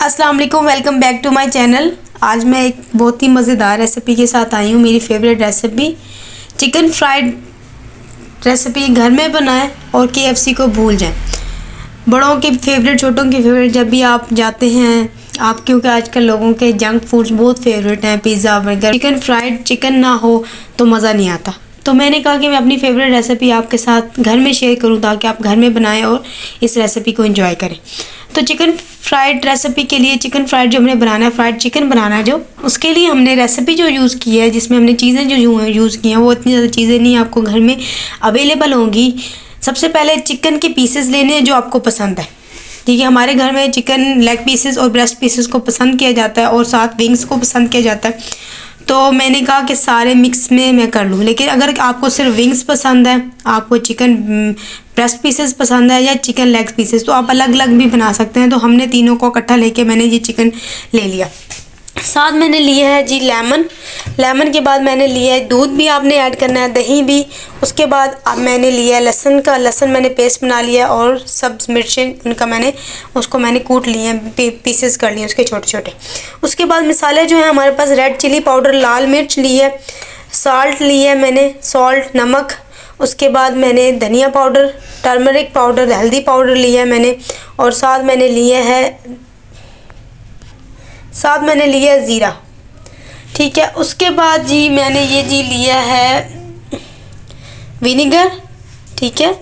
अस्सलाम वालेकुम, welcome back to my channel. आज मैं एक बहुत ही मज़ेदार रेसिपी के साथ आई हूँ। मेरी favourite recipe chicken fried recipe. घर में बनाएं और KFC को भूल जाएं। बड़ों के फेवरेट, छोटों के फेवरेट। जब भी आप जाते हैं आप, क्योंकि आजकल लोगों के जंक फूड्स बहुत फेवरेट हैं, pizza, burger. Chicken fried chicken ना हो तो मज़ा नहीं आता। तो मैंने कहा कि मैं अपनी फेवरेट रेसिपी आपके साथ घर में शेयर करूं ताकि आप घर में बनाएं और इस रेसिपी को एंजॉय करें। तो चिकन फ्राइड रेसिपी के लिए, चिकन फ्राइड जो हमने बनाना है, फ्राइड चिकन बनाना है जो, उसके लिए हमने रेसिपी जो यूज़ की है, जिसमें हमने चीज़ें जो यूज़ की हैं, वो इतनी ज़्यादा चीज़ें नहीं आपको घर में अवेलेबल होंगी। सबसे पहले चिकन के पीसेस लेने हैं जो आपको पसंद है। ठीक है, हमारे घर में चिकन लेग पीसेस और ब्रेस्ट पीसेस को पसंद किया जाता है और साथ विंग्स को पसंद किया जाता है। तो मैंने कहा कि सारे मिक्स में मैं कर लूँ। लेकिन अगर आपको सिर्फ विंग्स पसंद है, आपको चिकन ब्रेस्ट पीसेस पसंद है या चिकन लेग पीसेस, तो आप अलग अलग भी बना सकते हैं। तो हमने तीनों को इकट्ठा लेके मैंने ये चिकन ले लिया। साथ मैंने लिया है जी लेमन के बाद मैंने लिया है दूध, भी आपने ऐड करना है, दही भी। उसके बाद अब मैंने लिया है लहसुन मैंने पेस्ट बना लिया, और सब्ज़ मिर्चें उनका उसको मैंने कूट लिए हैं, पीसेस कर लिए उसके छोटे छोटे। उसके बाद मसाले जो हैं हमारे पास, रेड चिली पाउडर, लाल मिर्च ली है, साल्ट ली है मैंने, सॉल्ट नमक। उसके बाद मैंने धनिया पाउडर, टर्मरिक पाउडर, हल्दी पाउडर लिया है मैंने, और साथ मैंने लिया है ज़ीरा। ठीक है, उसके बाद जी मैंने ये जी लिया है विनेगर। ठीक है,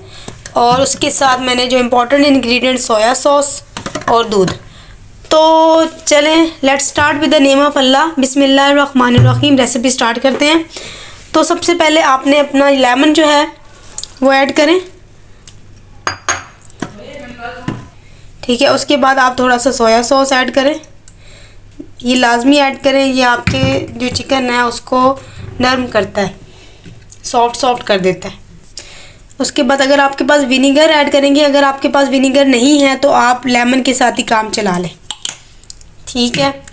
और उसके साथ मैंने जो इम्पोर्टेंट इंग्रेडिएंट, सोया सॉस और दूध। तो चलें, let's start with the name of Allah. बिस्मिल्लाहिर्रहमानिर्रहीम। रेसिपी स्टार्ट करते हैं। तो सबसे पहले आपने अपना लेमन जो है वो ऐड करें। ठीक है, उसके बाद आप थोड़ा सा सोया सॉस ऐड करें। ये लाजमी ऐड करें, ये आपके जो चिकन है उसको नरम करता है, सॉफ्ट कर देता है। उसके बाद अगर आपके पास विनेगर ऐड करेंगे, अगर आपके पास विनेगर नहीं है तो आप लेमन के साथ ही काम चला लें। ठीक है,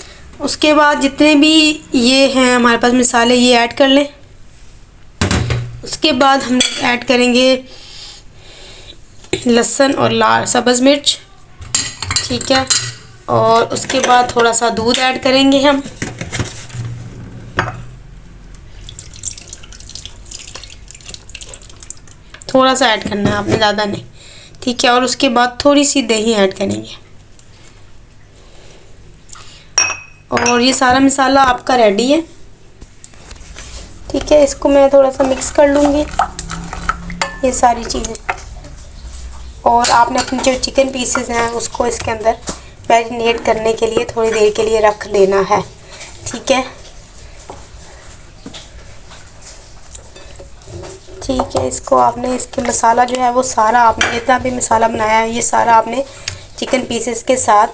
उसके बाद जितने भी ये हैं हमारे पास मसाले, ये ऐड कर लें। उसके बाद हम ऐड करेंगे लहसुन और लाल सब्ज़ मिर्च। ठीक है, और उसके बाद थोड़ा सा दूध ऐड करेंगे हम। थोड़ा सा ऐड करना है आपने, ज़्यादा नहीं। ठीक है, और उसके बाद थोड़ी सी दही ऐड करेंगे, और ये सारा मसाला आपका रेडी है। ठीक है, इसको मैं थोड़ा सा मिक्स कर लूँगी, ये सारी चीज़ें। और आपने अपने जो चिकन पीसेस हैं उसको इसके अंदर मैरिनेट करने के लिए थोड़ी देर के लिए रख देना है। ठीक है, इसको आपने, इसके मसाला जो है वो सारा आपने, जितना भी मसाला बनाया है ये सारा आपने चिकन पीसेस के साथ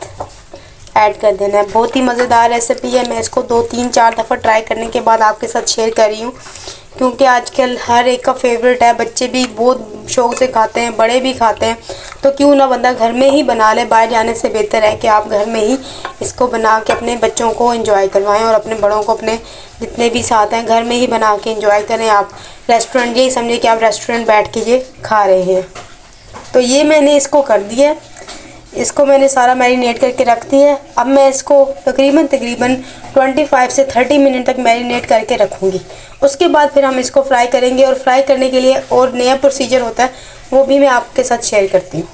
ऐड कर देना है। बहुत ही मज़ेदार रेसिपी है। मैं इसको 2 3 4 दफ़ा ट्राई करने के बाद आपके साथ शेयर कर रही हूँ, क्योंकि आजकल हर एक का फेवरेट है। बच्चे भी बहुत शौक़ से खाते हैं, बड़े भी खाते हैं। तो क्यों ना बंदा घर में ही बना ले। बाहर जाने से बेहतर है कि आप घर में ही इसको बना के अपने बच्चों को एंजॉय करवाएं, और अपने बड़ों को, अपने जितने भी साथ हैं, घर में ही बना के एंजॉय करें। आप रेस्टोरेंट, यही समझे कि आप रेस्टोरेंट बैठ के ये खा रहे हैं। तो ये मैंने इसको कर दिया, इसको मैंने सारा मैरिनेट करके रख दिया है। अब मैं इसको तकरीबन 25 से 30 मिनट तक मैरिनेट करके रखूँगी। उसके बाद फिर हम इसको फ्राई करेंगे, और फ्राई करने के लिए और नया प्रोसीजर होता है, वो भी मैं आपके साथ शेयर करती हूँ।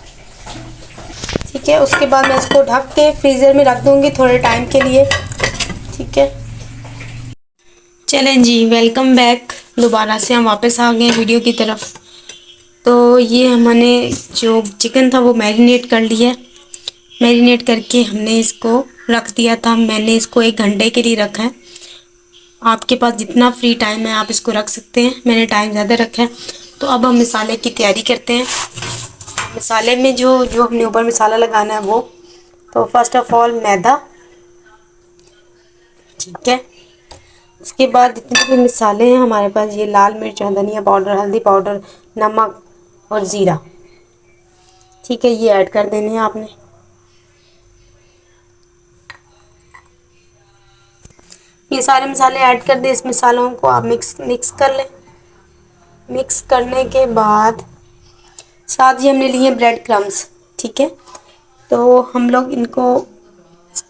ठीक है, उसके बाद मैं इसको ढक के फ्रीज़र में रख दूँगी थोड़े टाइम के लिए। ठीक है, चलें जी, वेलकम बैक। दोबारा से हम वापस आ गए वीडियो की तरफ। तो ये हमने जो चिकन था वो मैरिनेट कर लिया। मैरिनेट करके हमने इसको रख दिया था। मैंने इसको 1 घंटे के लिए रखा है। आपके पास जितना फ्री टाइम है आप इसको रख सकते हैं, मैंने टाइम ज़्यादा रखा है। तो अब हम मसाले की तैयारी करते हैं। मसाले में जो हमने ऊपर मसाला लगाना है वो, तो फर्स्ट ऑफ ऑल मैदा। ठीक है, उसके बाद जितने भी मसाले हैं हमारे पास, ये लाल मिर्च, धनिया पाउडर, हल्दी पाउडर, नमक और ज़ीरा। ठीक है, ये ऐड कर देने हैं आपने। ये सारे मसाले ऐड कर दें। इस मसालों को आप मिक्स कर लें। मिक्स करने के बाद साथ ही हमने लिए ब्रेड क्रम्स। ठीक है, तो हम लोग